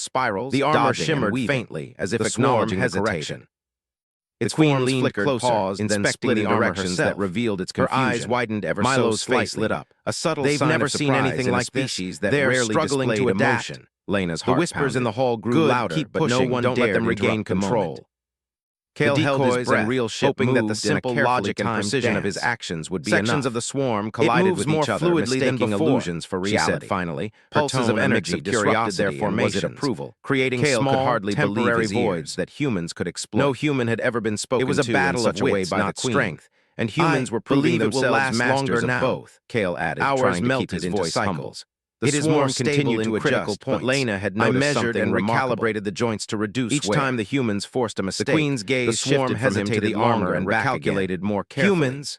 spirals, The armor dodging and shimmered weaving, faintly, as if the swarm acknowledging the hesitated. correction. Its The queen forms leaned flickered, closer, paused, then inspecting split the in armor directions herself. that revealed its Her confusion. eyes widened ever Milo's so slightly, face lit up, a subtle They've sign never of seen surprise anything in a like this. species that They're rarely struggling to displayed adapt. emotion. Lena's The heart whispers in the pounded. hall grew Good, louder, keep but no pushing, one don't let dared them interrupt regain the moment. control. Kale The held his decoys breath, and real ship hoping that the moved in a simple carefully logic and timed precision of his dance. actions would be Sections enough. of the swarm It collided moves with more each other, fluidly than mistaking before, illusions for she reality. said finally. Pulses Her of tone a mix energy of disrupted their curiosity and was it formations, approval, creating Kale small, could hardly believe temporary his voids ears. that humans could exploit. No human had ever been spoken It was a to battle in such of a way wits, by the not queen. strength, and humans I were proving believe it will themselves last masters longer of now, both, Kale added, Hours trying to keep melted his into voice cycles. humble. The It is swarm more continued stable to in critical adjust, but points. Lena had I noticed measured something and remarkable. recalibrated the joints to reduce Each wear. time the humans forced a mistake, The queen's gaze the swarm shifted from him to hesitated the armor longer and back recalculated again. more carefully. Humans,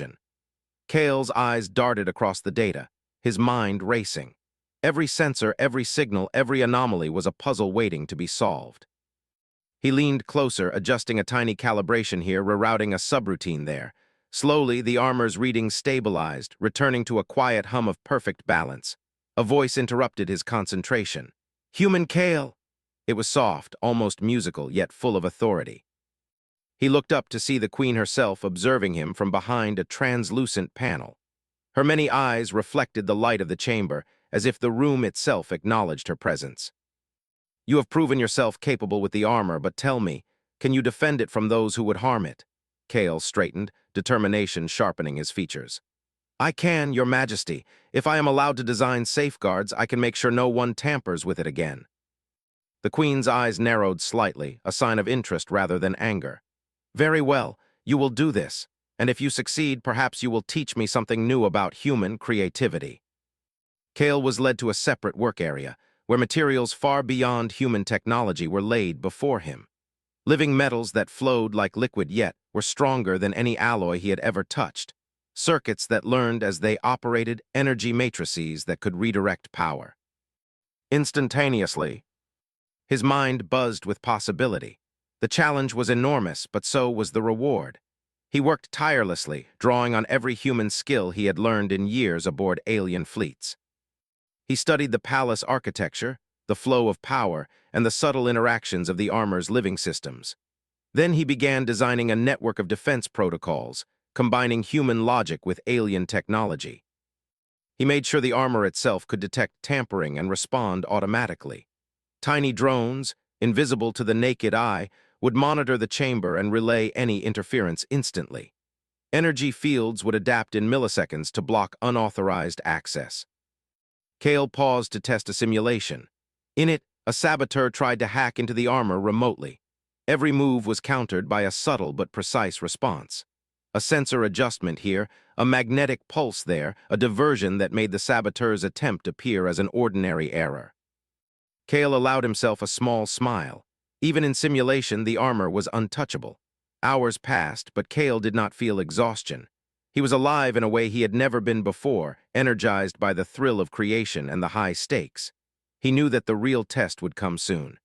explosion. Kale's eyes darted across the data, his mind racing. Every sensor, every signal, every anomaly was a puzzle waiting to be solved. He leaned closer, adjusting a tiny calibration here, rerouting a subroutine there. Slowly, the armor's readings stabilized, returning to a quiet hum of perfect balance. A voice interrupted his concentration. "Human Kale!" It was soft, almost musical, yet full of authority. He looked up to see the queen herself observing him from behind a translucent panel. Her many eyes reflected the light of the chamber, as if the room itself acknowledged her presence. "You have proven yourself capable with the armor, but tell me, can you defend it from those who would harm it?" Kale straightened, determination sharpening his features. "I can, Your Majesty. If I am allowed to design safeguards, I can make sure no one tampers with it again." The queen's eyes narrowed slightly, a sign of interest rather than anger. "Very well, you will do this, and if you succeed, perhaps you will teach me something new about human creativity." Kale was led to a separate work area, where materials far beyond human technology were laid before him. Living metals that flowed like liquid yet were stronger than any alloy he had ever touched. Circuits that learned as they operated, energy matrices that could redirect power. Instantaneously, his mind buzzed with possibility. The challenge was enormous, but so was the reward. He worked tirelessly, drawing on every human skill he had learned in years aboard alien fleets. He studied the palace architecture, the flow of power, and the subtle interactions of the armor's living systems. Then he began designing a network of defense protocols, combining human logic with alien technology. He made sure the armor itself could detect tampering and respond automatically. Tiny drones, invisible to the naked eye, would monitor the chamber and relay any interference instantly. Energy fields would adapt in milliseconds to block unauthorized access. Kale paused to test a simulation. In it, a saboteur tried to hack into the armor remotely. Every move was countered by a subtle but precise response. A sensor adjustment here, a magnetic pulse there, a diversion that made the saboteur's attempt appear as an ordinary error. Kale allowed himself a small smile. Even in simulation, the armor was untouchable. Hours passed, but Kale did not feel exhaustion. He was alive in a way he had never been before, energized by the thrill of creation and the high stakes. He knew that the real test would come soon.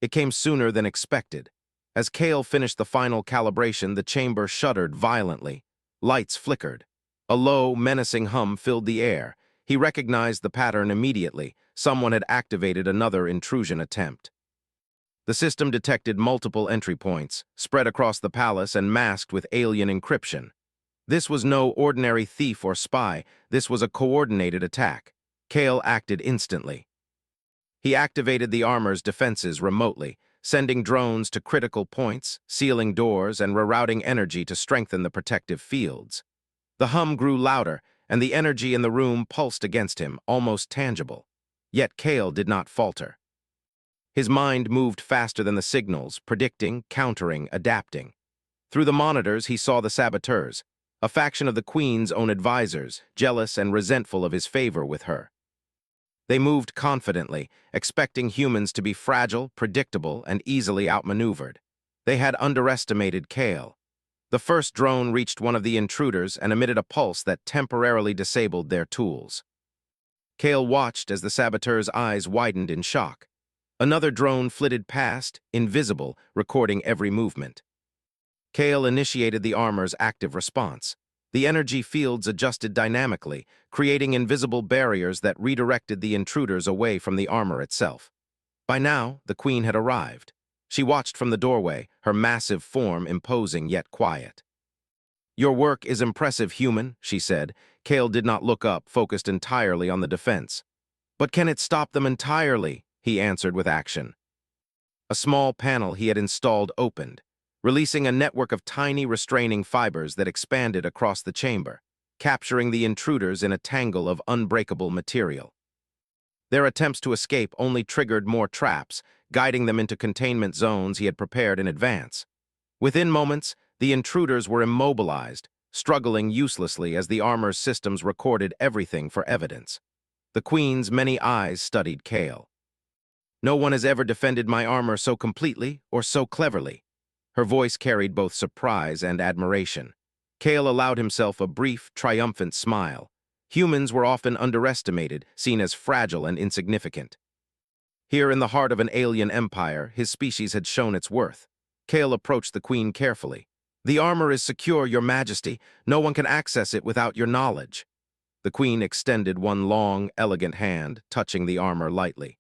It came sooner than expected. As Kale finished the final calibration, the chamber shuddered violently. Lights flickered. A low, menacing hum filled the air. He recognized the pattern immediately. Someone had activated another intrusion attempt. The system detected multiple entry points, spread across the palace and masked with alien encryption. This was no ordinary thief or spy. This was a coordinated attack. Kale acted instantly. He activated the armor's defenses remotely, sending drones to critical points, sealing doors, and rerouting energy to strengthen the protective fields. The hum grew louder, and the energy in the room pulsed against him, almost tangible. Yet Kale did not falter. His mind moved faster than the signals, predicting, countering, adapting. Through the monitors, he saw the saboteurs, a faction of the Queen's own advisors, jealous and resentful of his favor with her. They moved confidently, expecting humans to be fragile, predictable, and easily outmaneuvered. They had underestimated Kale. The first drone reached one of the intruders and emitted a pulse that temporarily disabled their tools. Kale watched as the saboteur's eyes widened in shock. Another drone flitted past, invisible, recording every movement. Kale initiated the armor's active response. The energy fields adjusted dynamically, creating invisible barriers that redirected the intruders away from the armor itself. By now, the Queen had arrived. She watched from the doorway, her massive form imposing yet quiet. "Your work is impressive, human," she said. Kale did not look up, focused entirely on the defense. "But can it stop them entirely?" he answered with action. A small panel he had installed opened, releasing a network of tiny restraining fibers that expanded across the chamber, capturing the intruders in a tangle of unbreakable material. Their attempts to escape only triggered more traps, guiding them into containment zones he had prepared in advance. Within moments, the intruders were immobilized, struggling uselessly as the armor's systems recorded everything for evidence. The Queen's many eyes studied Kale. "No one has ever defended my armor so completely or so cleverly." Her voice carried both surprise and admiration. Kale allowed himself a brief, triumphant smile. Humans were often underestimated, seen as fragile and insignificant. Here in the heart of an alien empire, his species had shown its worth. Kale approached the Queen carefully. "The armor is secure, Your Majesty. No one can access it without your knowledge." The Queen extended one long, elegant hand, touching the armor lightly.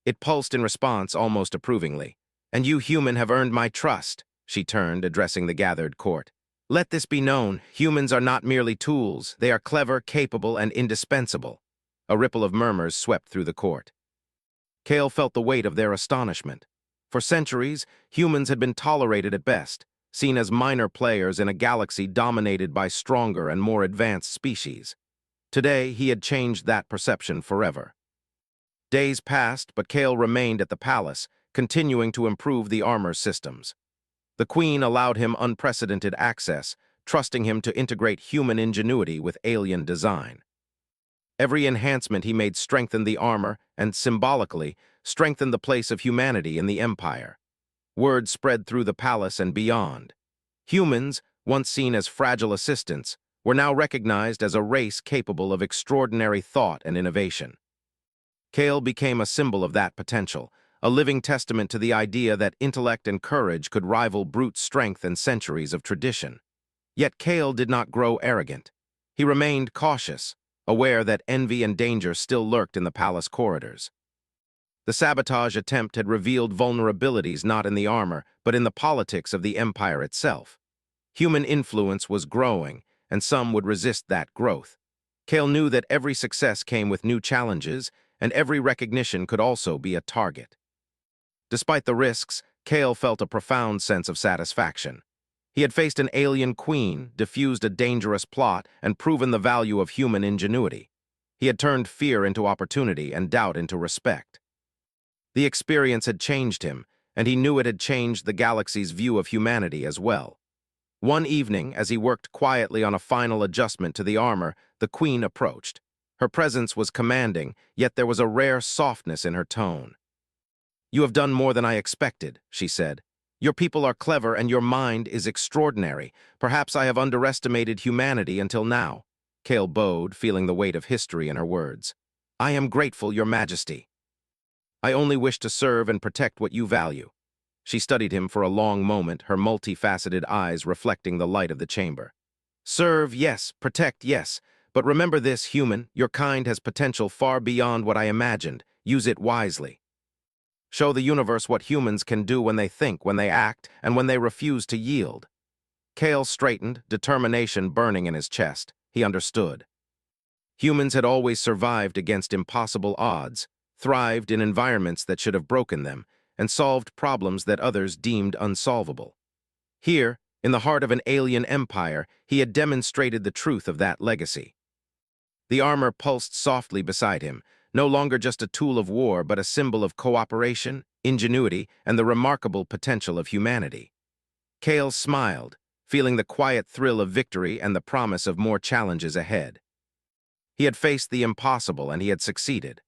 It pulsed in response almost approvingly. "And you, human, have earned my trust," she turned, addressing the gathered court. "Let this be known, humans are not merely tools, they are clever, capable, and indispensable." A ripple of murmurs swept through the court. Kale felt the weight of their astonishment. For centuries, humans had been tolerated at best, seen as minor players in a galaxy dominated by stronger and more advanced species. Today, he had changed that perception forever. Days passed, but Kale remained at the palace, continuing to improve the armor systems. The Queen allowed him unprecedented access, trusting him to integrate human ingenuity with alien design. Every enhancement he made strengthened the armor and, symbolically, strengthened the place of humanity in the Empire. Word spread through the palace and beyond. Humans, once seen as fragile assistants, were now recognized as a race capable of extraordinary thought and innovation. Kale became a symbol of that potential, a living testament to the idea that intellect and courage could rival brute strength and centuries of tradition. Yet Kale did not grow arrogant. He remained cautious, aware that envy and danger still lurked in the palace corridors. The sabotage attempt had revealed vulnerabilities not in the armor, but in the politics of the Empire itself. Human influence was growing, and some would resist that growth. Kale knew that every success came with new challenges, and every recognition could also be a target. Despite the risks, Kale felt a profound sense of satisfaction. He had faced an alien queen, diffused a dangerous plot, and proven the value of human ingenuity. He had turned fear into opportunity and doubt into respect. The experience had changed him, and he knew it had changed the galaxy's view of humanity as well. One evening, as he worked quietly on a final adjustment to the armor, the Queen approached. Her presence was commanding, yet there was a rare softness in her tone. "You have done more than I expected," she said. "Your people are clever and your mind is extraordinary. Perhaps I have underestimated humanity until now." Kale bowed, feeling the weight of history in her words. "I am grateful, Your Majesty. I only wish to serve and protect what you value." She studied him for a long moment, her multifaceted eyes reflecting the light of the chamber. "Serve, yes. Protect, yes. But remember this, human, your kind has potential far beyond what I imagined. Use it wisely. Show the universe what humans can do when they think, when they act, and when they refuse to yield." Kale straightened, determination burning in his chest. He understood. Humans had always survived against impossible odds, thrived in environments that should have broken them, and solved problems that others deemed unsolvable. Here, in the heart of an alien empire, he had demonstrated the truth of that legacy. The armor pulsed softly beside him, no longer just a tool of war, but a symbol of cooperation, ingenuity, and the remarkable potential of humanity. Kale smiled, feeling the quiet thrill of victory and the promise of more challenges ahead. He had faced the impossible and he had succeeded.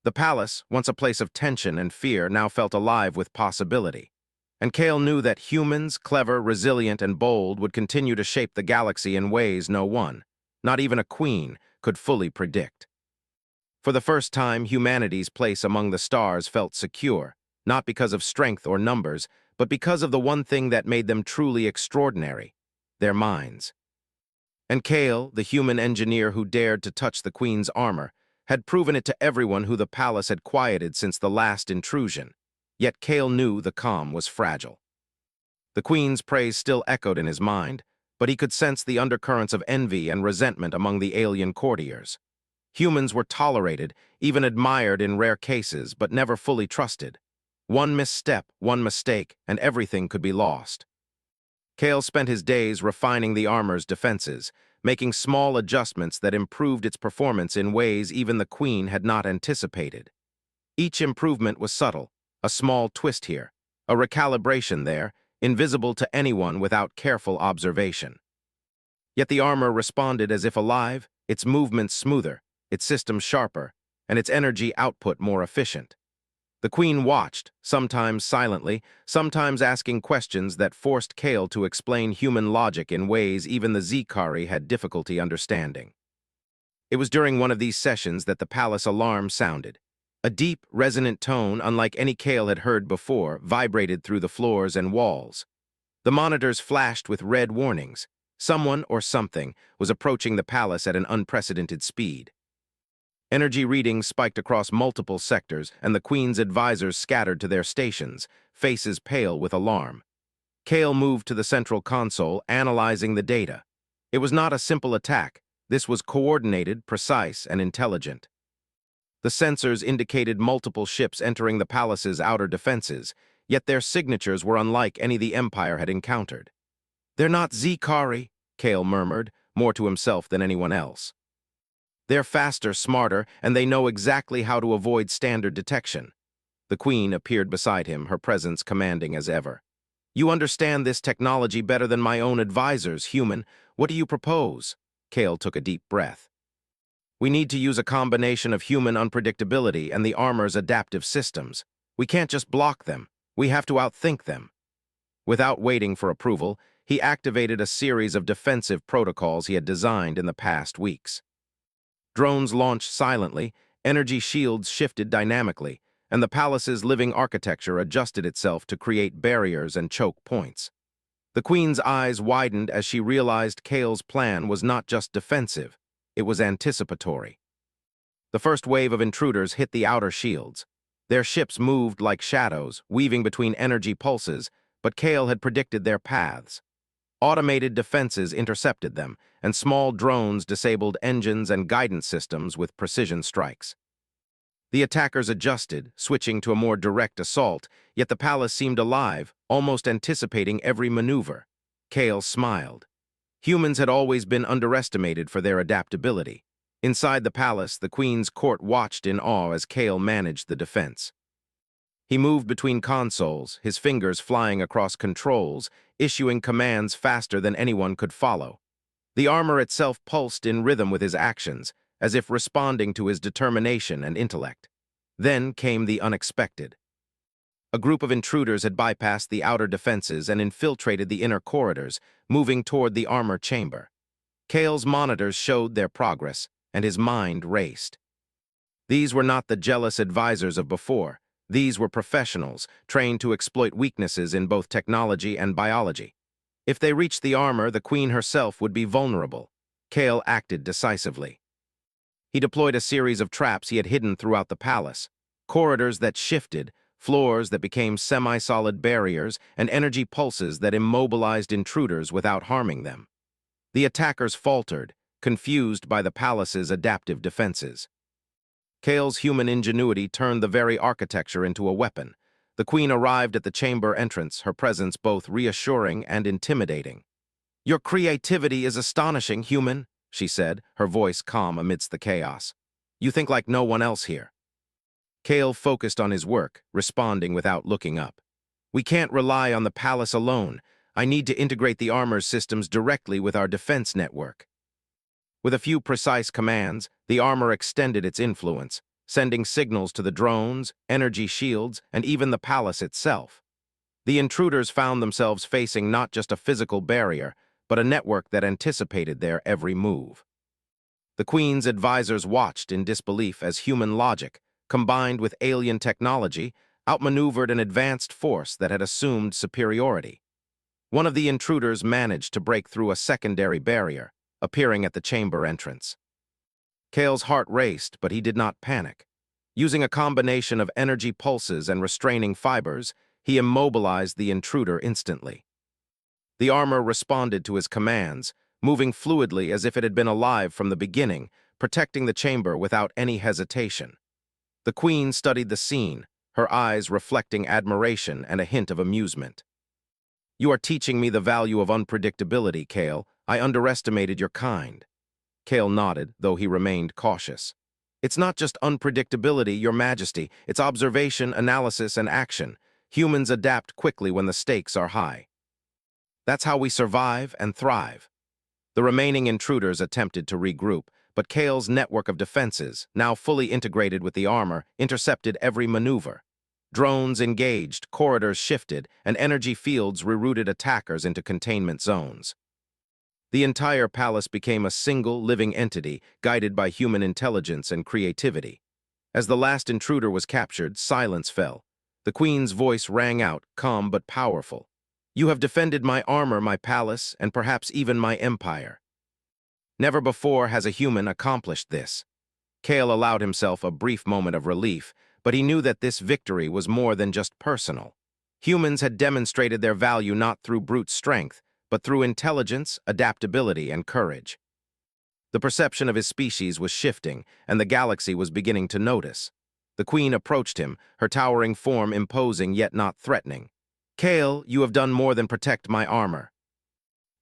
The palace, once a place of tension and fear, now felt alive with possibility. And Kale knew that humans, clever, resilient, and bold, would continue to shape the galaxy in ways no one, not even a queen, could fully predict. For the first time, humanity's place among the stars felt secure, not because of strength or numbers, but because of the one thing that made them truly extraordinary: their minds. And Kale, the human engineer who dared to touch the Queen's armor, had proven it to everyone who the palace had quieted since the last intrusion. Yet Kale knew the calm was fragile. The Queen's praise still echoed in his mind, but he could sense the undercurrents of envy and resentment among the alien courtiers. Humans were tolerated, even admired in rare cases, but never fully trusted. One misstep, one mistake, and everything could be lost. Kale spent his days refining the armor's defenses, making small adjustments that improved its performance in ways even the Queen had not anticipated. Each improvement was subtle, a small twist here, a recalibration there, invisible to anyone without careful observation. Yet the armor responded as if alive, its movements smoother, its systems sharper, and its energy output more efficient. The Queen watched, sometimes silently, sometimes asking questions that forced Kale to explain human logic in ways even the Zikari had difficulty understanding. It was during one of these sessions that the palace alarm sounded. A deep, resonant tone, unlike any Kale had heard before, vibrated through the floors and walls. The monitors flashed with red warnings. Someone or something was approaching the palace at an unprecedented speed. Energy readings spiked across multiple sectors, and the Queen's advisors scattered to their stations, faces pale with alarm. Kale moved to the central console, analyzing the data. It was not a simple attack. This was coordinated, precise, and intelligent. The sensors indicated multiple ships entering the palace's outer defenses, yet their signatures were unlike any the Empire had encountered. "They're not Zikari," Kale murmured, more to himself than anyone else. "They're faster, smarter, and they know exactly how to avoid standard detection." The Queen appeared beside him, her presence commanding as ever. "You understand this technology better than my own advisors, human. What do you propose?" Kale took a deep breath. "We need to use a combination of human unpredictability and the armor's adaptive systems. We can't just block them. We have to outthink them." Without waiting for approval, he activated a series of defensive protocols he had designed in the past weeks. Drones launched silently, energy shields shifted dynamically, and the palace's living architecture adjusted itself to create barriers and choke points. The Queen's eyes widened as she realized Kale's plan was not just defensive, it was anticipatory. The first wave of intruders hit the outer shields. Their ships moved like shadows, weaving between energy pulses, but Kale had predicted their paths. Automated defenses intercepted them, and small drones disabled engines and guidance systems with precision strikes. The attackers adjusted, switching to a more direct assault, yet the palace seemed alive, almost anticipating every maneuver. Kale smiled. Humans had always been underestimated for their adaptability. Inside the palace, the Queen's court watched in awe as Kale managed the defense. He moved between consoles, his fingers flying across controls, issuing commands faster than anyone could follow. The armor itself pulsed in rhythm with his actions, as if responding to his determination and intellect. Then came the unexpected. A group of intruders had bypassed the outer defenses and infiltrated the inner corridors, moving toward the armor chamber. Kale's monitors showed their progress, and his mind raced. These were not the jealous advisors of before. These were professionals, trained to exploit weaknesses in both technology and biology. If they reached the armor, the Queen herself would be vulnerable. Kale acted decisively. He deployed a series of traps he had hidden throughout the palace, corridors that shifted, floors that became semi-solid barriers, and energy pulses that immobilized intruders without harming them. The attackers faltered, confused by the palace's adaptive defenses. Kale's human ingenuity turned the very architecture into a weapon. The Queen arrived at the chamber entrance, her presence both reassuring and intimidating. "Your creativity is astonishing, human," she said, her voice calm amidst the chaos. "You think like no one else here." Kale focused on his work, responding without looking up. "We can't rely on the palace alone. I need to integrate the armor's systems directly with our defense network." With a few precise commands, the armor extended its influence, sending signals to the drones, energy shields, and even the palace itself. The intruders found themselves facing not just a physical barrier, but a network that anticipated their every move. The Queen's advisors watched in disbelief as human logic, combined with alien technology, outmaneuvered an advanced force that had assumed superiority. One of the intruders managed to break through a secondary barrier, appearing at the chamber entrance. Kale's heart raced, but he did not panic. Using a combination of energy pulses and restraining fibers, he immobilized the intruder instantly. The armor responded to his commands, moving fluidly as if it had been alive from the beginning, protecting the chamber without any hesitation. The Queen studied the scene, her eyes reflecting admiration and a hint of amusement. "You are teaching me the value of unpredictability, Kale. I underestimated your kind." Kale nodded, though he remained cautious. "It's not just unpredictability, Your Majesty. It's observation, analysis, and action. Humans adapt quickly when the stakes are high. That's how we survive and thrive." The remaining intruders attempted to regroup, but Kale's network of defenses, now fully integrated with the armor, intercepted every maneuver. Drones engaged, corridors shifted, and energy fields rerouted attackers into containment zones. The entire palace became a single, living entity, guided by human intelligence and creativity. As the last intruder was captured, silence fell. The Queen's voice rang out, calm but powerful. "You have defended my armor, my palace, and perhaps even my empire. Never before has a human accomplished this." Kale allowed himself a brief moment of relief, but he knew that this victory was more than just personal. Humans had demonstrated their value not through brute strength, but through intelligence, adaptability, and courage. The perception of his species was shifting, and the galaxy was beginning to notice. The queen approached him, her towering form imposing yet not threatening. "Kale, you have done more than protect my armor.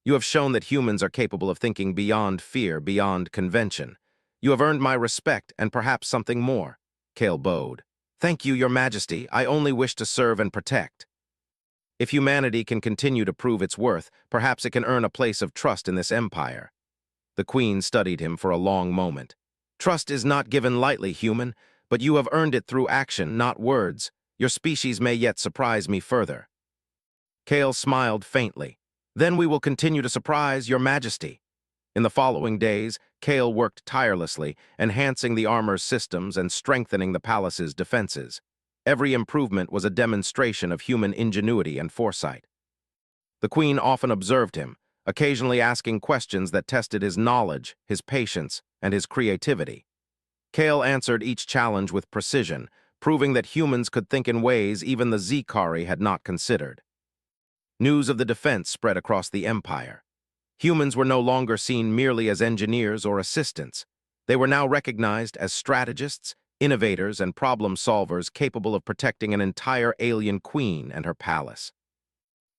You have shown that humans are capable of thinking beyond fear, beyond convention. You have earned my respect and perhaps something more." Kale bowed. "Thank you, Your Majesty. I only wish to serve and protect." If humanity can continue to prove its worth, perhaps it can earn a place of trust in this empire. The queen studied him for a long moment. "Trust is not given lightly, human, but you have earned it through action, not words. Your species may yet surprise me further." Kale smiled faintly. "Then we will continue to surprise Your Majesty." In the following days, Kale worked tirelessly, enhancing the armor's systems and strengthening the palace's defenses. Every improvement was a demonstration of human ingenuity and foresight. The queen often observed him, occasionally asking questions that tested his knowledge, his patience, and his creativity. Kale answered each challenge with precision, proving that humans could think in ways even the Zikari had not considered. News of the defense spread across the empire. Humans were no longer seen merely as engineers or assistants. They were now recognized as strategists, innovators, and problem solvers capable of protecting an entire alien queen and her palace.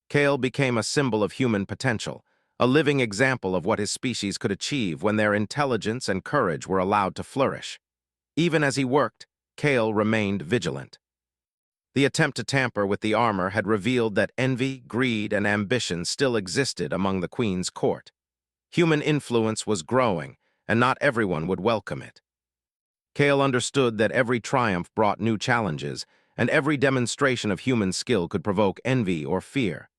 Kale became a symbol of human potential, a living example of what his species could achieve when their intelligence and courage were allowed to flourish. Even as he worked, Kale remained vigilant. The attempt to tamper with the armor had revealed that envy, greed, and ambition still existed among the queen's court. Human influence was growing, and not everyone would welcome it. Kale understood that every triumph brought new challenges, and every demonstration of human skill could provoke envy or fear.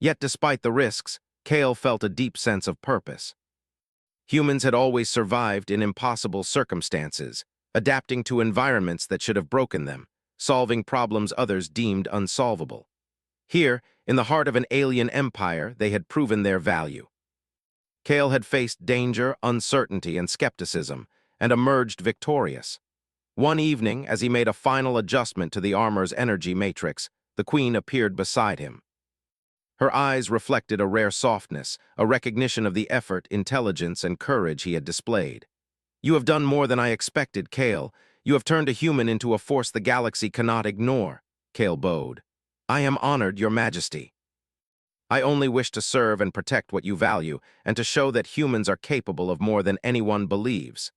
Yet despite the risks, Kale felt a deep sense of purpose. Humans had always survived in impossible circumstances, adapting to environments that should have broken them, solving problems others deemed unsolvable. Here, in the heart of an alien empire, they had proven their value. Kale had faced danger, uncertainty, and skepticism, and emerged victorious. One evening, as he made a final adjustment to the armor's energy matrix, the queen appeared beside him. Her eyes reflected a rare softness, a recognition of the effort, intelligence, and courage he had displayed. "You have done more than I expected, Kale. You have turned a human into a force the galaxy cannot ignore." Kale bowed. "I am honored, Your Majesty. I only wish to serve and protect what you value, and to show that humans are capable of more than anyone believes."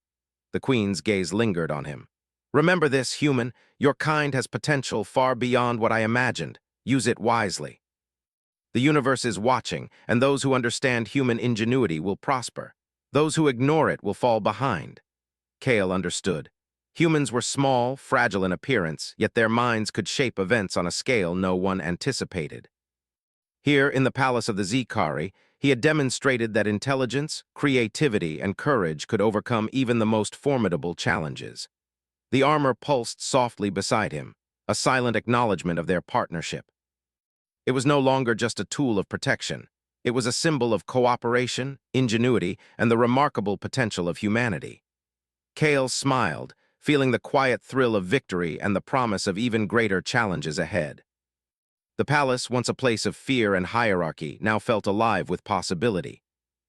The queen's gaze lingered on him. "Remember this, human. Your kind has potential far beyond what I imagined. Use it wisely. The universe is watching, and those who understand human ingenuity will prosper. Those who ignore it will fall behind." Kale understood. Humans were small, fragile in appearance, yet their minds could shape events on a scale no one anticipated. Here, in the palace of the Zikari, he had demonstrated that intelligence, creativity, and courage could overcome even the most formidable challenges. The armor pulsed softly beside him, a silent acknowledgement of their partnership. It was no longer just a tool of protection. It was a symbol of cooperation, ingenuity, and the remarkable potential of humanity. Kale smiled, feeling the quiet thrill of victory and the promise of even greater challenges ahead. The palace, once a place of fear and hierarchy, now felt alive with possibility.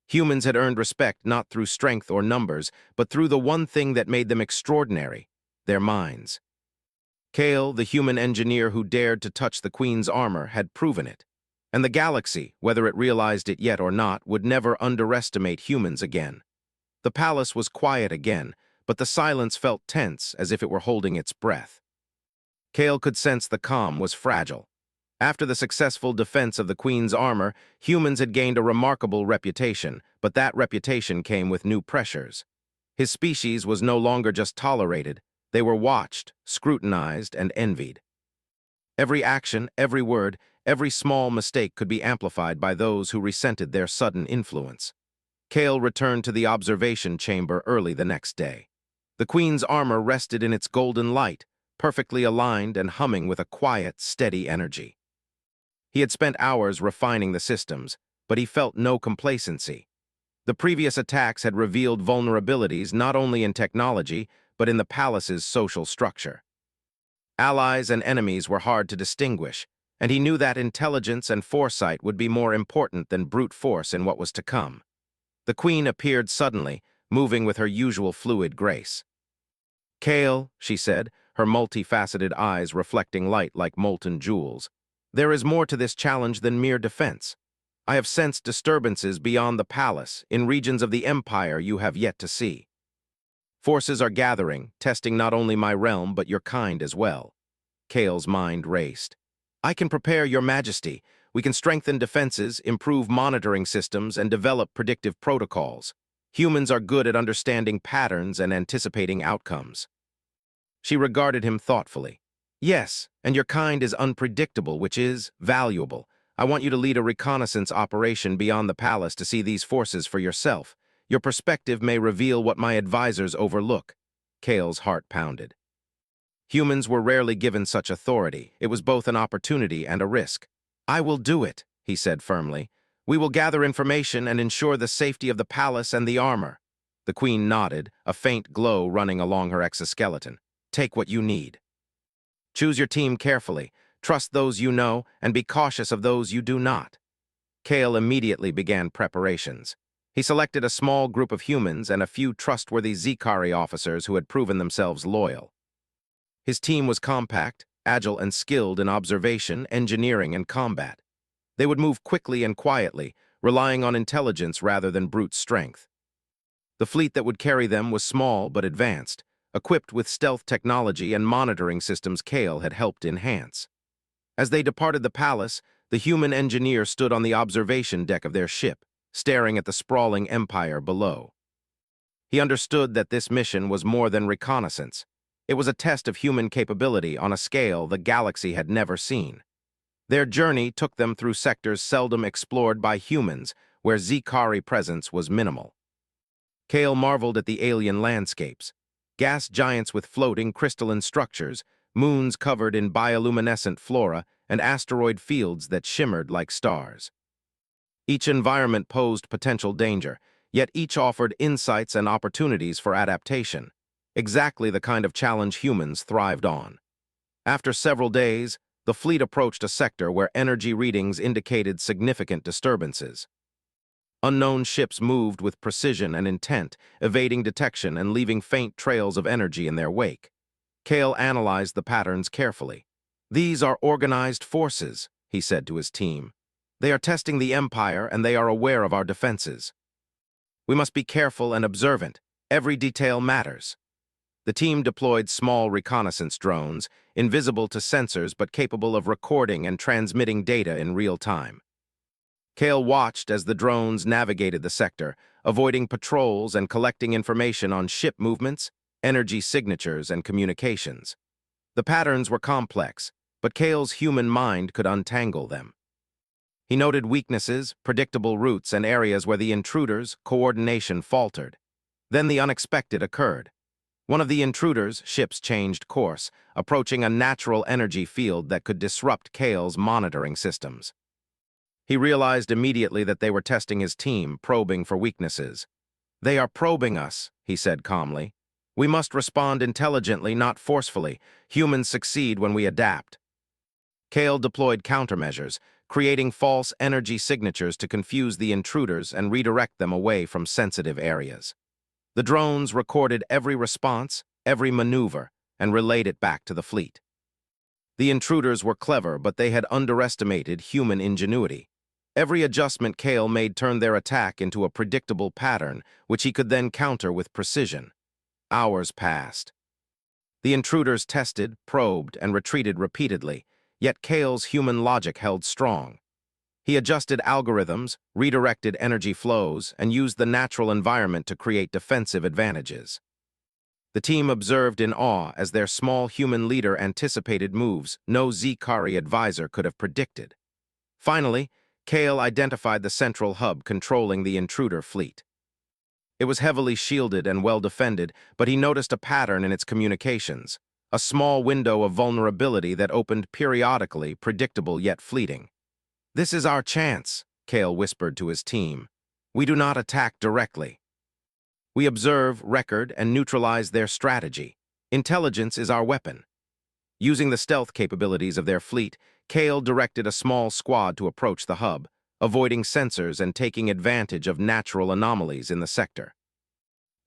Humans had earned respect not through strength or numbers, but through the one thing that made them extraordinary: their minds. Kale, the human engineer who dared to touch the queen's armor, had proven it. And the galaxy, whether it realized it yet or not, would never underestimate humans again. The palace was quiet again, but the silence felt tense, as if it were holding its breath. Kale could sense the calm was fragile. After the successful defense of the queen's armor, humans had gained a remarkable reputation, but that reputation came with new pressures. His species was no longer just tolerated, they were watched, scrutinized, and envied. Every action, every word, every small mistake could be amplified by those who resented their sudden influence. Kale returned to the observation chamber early the next day. The queen's armor rested in its golden light, perfectly aligned and humming with a quiet, steady energy. He had spent hours refining the systems, but he felt no complacency. The previous attacks had revealed vulnerabilities not only in technology, but in the palace's social structure. Allies and enemies were hard to distinguish, and he knew that intelligence and foresight would be more important than brute force in what was to come. The queen appeared suddenly, moving with her usual fluid grace. "Kale," she said, her multifaceted eyes reflecting light like molten jewels, "there is more to this challenge than mere defense. I have sensed disturbances beyond the palace, in regions of the empire you have yet to see. Forces are gathering, testing not only my realm but your kind as well." Kale's mind raced. "I can prepare your majesty. We can strengthen defenses, improve monitoring systems, and develop predictive protocols. Humans are good at understanding patterns and anticipating outcomes." She regarded him thoughtfully. "Yes, and your kind is unpredictable, which is valuable. I want you to lead a reconnaissance operation beyond the palace to see these forces for yourself. Your perspective may reveal what my advisors overlook." Kale's heart pounded. Humans were rarely given such authority. It was both an opportunity and a risk. "I will do it," he said firmly. "We will gather information and ensure the safety of the palace and the armor." The queen nodded, a faint glow running along her exoskeleton. "Take what you need. Choose your team carefully. Trust those you know, and be cautious of those you do not." Kale immediately began preparations. He selected a small group of humans and a few trustworthy Zikari officers who had proven themselves loyal. His team was compact, agile, and skilled in observation, engineering, and combat. They would move quickly and quietly, relying on intelligence rather than brute strength. The fleet that would carry them was small but advanced, equipped with stealth technology and monitoring systems Kale had helped enhance. As they departed the palace, the human engineer stood on the observation deck of their ship, staring at the sprawling empire below. He understood that this mission was more than reconnaissance. It was a test of human capability on a scale the galaxy had never seen. Their journey took them through sectors seldom explored by humans, where Zikari presence was minimal. Kale marveled at the alien landscapes. Gas giants with floating crystalline structures, moons covered in bioluminescent flora, and asteroid fields that shimmered like stars. Each environment posed potential danger, yet each offered insights and opportunities for adaptation, exactly the kind of challenge humans thrived on. After several days, the fleet approached a sector where energy readings indicated significant disturbances. Unknown ships moved with precision and intent, evading detection and leaving faint trails of energy in their wake. Kale analyzed the patterns carefully. "These are organized forces," he said to his team. "They are testing the Empire, and they are aware of our defenses. We must be careful and observant. Every detail matters." The team deployed small reconnaissance drones, invisible to sensors but capable of recording and transmitting data in real time. Kale watched as the drones navigated the sector, avoiding patrols and collecting information on ship movements, energy signatures, and communications. The patterns were complex, but Kale's human mind could untangle them. He noted weaknesses, predictable routes, and areas where the intruders' coordination faltered. Then the unexpected occurred. One of the intruders' ships changed course, approaching a natural energy field that could disrupt Kale's monitoring systems. He realized immediately that they were testing his team, probing for weaknesses. "They are probing us," he said calmly. "We must respond intelligently, not forcefully. Humans succeed when we adapt." Kale deployed countermeasures, creating false energy signatures to confuse the intruders and redirect them away from sensitive areas. The drones recorded every response, every maneuver, and relayed it back to the fleet. The intruders were clever, but they had underestimated human ingenuity. Every adjustment Kale made turned their attack into a predictable pattern, which he could then counter with precision. Hours passed. The intruders tested, probed, and retreated repeatedly, yet Kale's human logic held strong. He adjusted algorithms, redirected energy flows, and used the natural environment to create defensive advantages. The team observed in awe as their small human leader anticipated moves no Zikari advisor could have predicted. Finally, Kale identified the central hub controlling the intruder fleet. It was heavily shielded and well defended, but he noticed a pattern in its communications, a small window of vulnerability that opened periodically, predictable yet fleeting. "This is our chance," Kale whispered to his team. "We do not attack directly." We observe, record, and neutralize their strategy. Intelligence is our weapon. Using the stealth capabilities of their fleet, Kale directed a small squad to approach the hub, avoiding sensors and taking advantage of natural anomalies in the sector.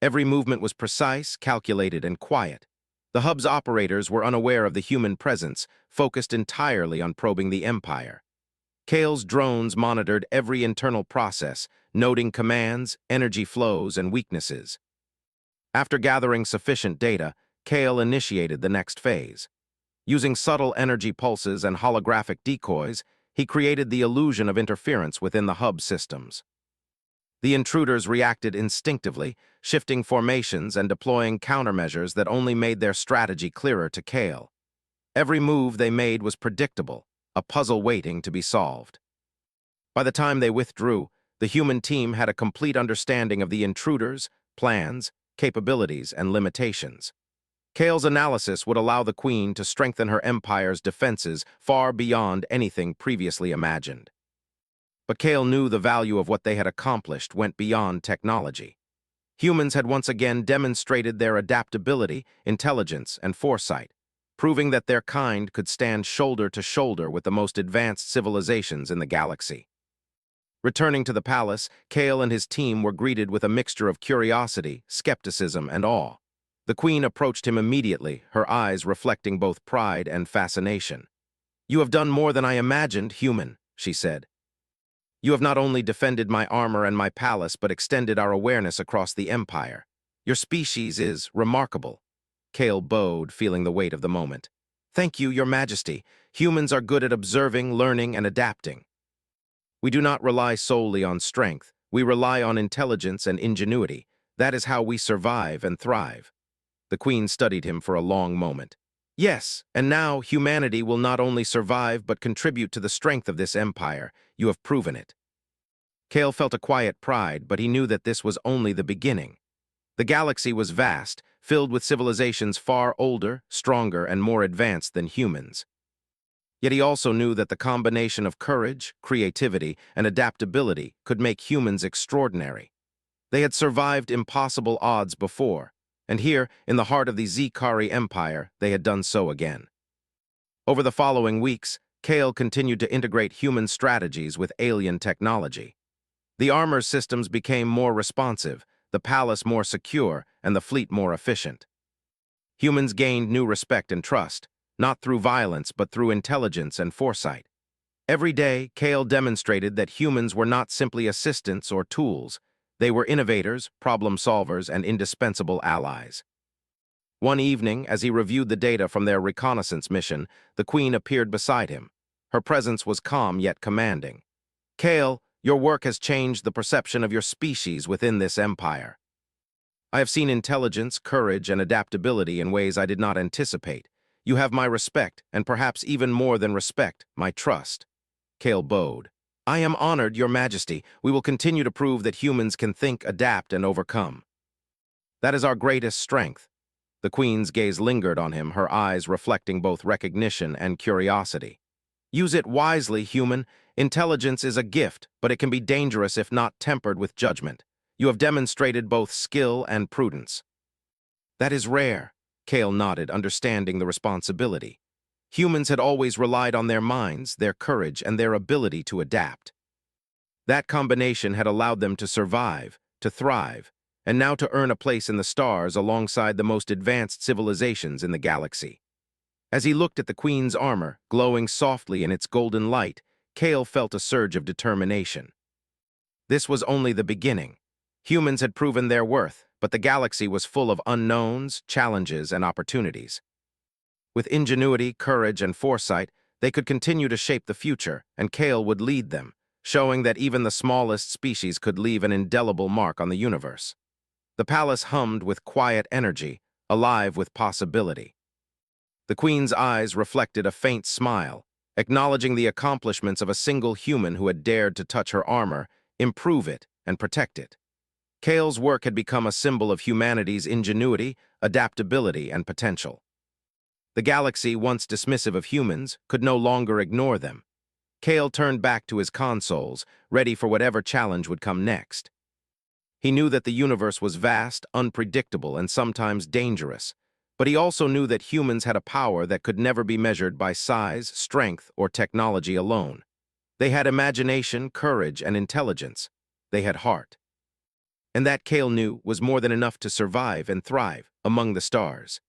Every movement was precise, calculated, and quiet. The hub's operators were unaware of the human presence, focused entirely on probing the Empire. Kale's drones monitored every internal process, noting commands, energy flows, and weaknesses. After gathering sufficient data, Kale initiated the next phase. Using subtle energy pulses and holographic decoys, he created the illusion of interference within the hub systems. The intruders reacted instinctively, shifting formations and deploying countermeasures that only made their strategy clearer to Kale. Every move they made was predictable, a puzzle waiting to be solved. By the time they withdrew, the human team had a complete understanding of the intruders, plans, capabilities, and limitations. Kale's analysis would allow the Queen to strengthen her empire's defenses far beyond anything previously imagined. But Kale knew the value of what they had accomplished went beyond technology. Humans had once again demonstrated their adaptability, intelligence, and foresight, proving that their kind could stand shoulder to shoulder with the most advanced civilizations in the galaxy. Returning to the palace, Kale and his team were greeted with a mixture of curiosity, skepticism, and awe. The Queen approached him immediately, her eyes reflecting both pride and fascination. "You have done more than I imagined, human," she said. "You have not only defended my armor and my palace, but extended our awareness across the Empire. Your species is remarkable." Kale bowed, feeling the weight of the moment. "Thank you, Your Majesty. Humans are good at observing, learning, and adapting. We do not rely solely on strength. We rely on intelligence and ingenuity. That is how we survive and thrive." The Queen studied him for a long moment. "Yes, and now humanity will not only survive but contribute to the strength of this empire. You have proven it." Kale felt a quiet pride, but he knew that this was only the beginning. The galaxy was vast, filled with civilizations far older, stronger, and more advanced than humans. Yet he also knew that the combination of courage, creativity, and adaptability could make humans extraordinary. They had survived impossible odds before, and here, in the heart of the Zikari Empire, they had done so again. Over the following weeks, Kale continued to integrate human strategies with alien technology. The armor systems became more responsive, the palace more secure, and the fleet more efficient. Humans gained new respect and trust, not through violence but through intelligence and foresight. Every day, Kale demonstrated that humans were not simply assistants or tools. They were innovators, problem solvers, and indispensable allies. One evening, as he reviewed the data from their reconnaissance mission, the Queen appeared beside him. Her presence was calm yet commanding. "Kale, your work has changed the perception of your species within this empire. I have seen intelligence, courage, and adaptability in ways I did not anticipate. You have my respect, and perhaps even more than respect, my trust." Kale bowed. "I am honored, Your Majesty. We will continue to prove that humans can think, adapt, and overcome. That is our greatest strength." The Queen's gaze lingered on him, her eyes reflecting both recognition and curiosity. "Use it wisely, human. Intelligence is a gift, but it can be dangerous if not tempered with judgment. You have demonstrated both skill and prudence." "That is rare." Kale nodded, understanding the responsibility. Humans had always relied on their minds, their courage, and their ability to adapt. That combination had allowed them to survive, to thrive, and now to earn a place in the stars alongside the most advanced civilizations in the galaxy. As he looked at the Queen's armor, glowing softly in its golden light, Kale felt a surge of determination. This was only the beginning. Humans had proven their worth, but the galaxy was full of unknowns, challenges, and opportunities. With ingenuity, courage, and foresight, they could continue to shape the future, and Kale would lead them, showing that even the smallest species could leave an indelible mark on the universe. The palace hummed with quiet energy, alive with possibility. The Queen's eyes reflected a faint smile, acknowledging the accomplishments of a single human who had dared to touch her armor, improve it, and protect it. Kale's work had become a symbol of humanity's ingenuity, adaptability, and potential. The galaxy, once dismissive of humans, could no longer ignore them. Kale turned back to his consoles, ready for whatever challenge would come next. He knew that the universe was vast, unpredictable, and sometimes dangerous. But he also knew that humans had a power that could never be measured by size, strength, or technology alone. They had imagination, courage, and intelligence. They had heart. And that Cale knew was more than enough to survive and thrive among the stars.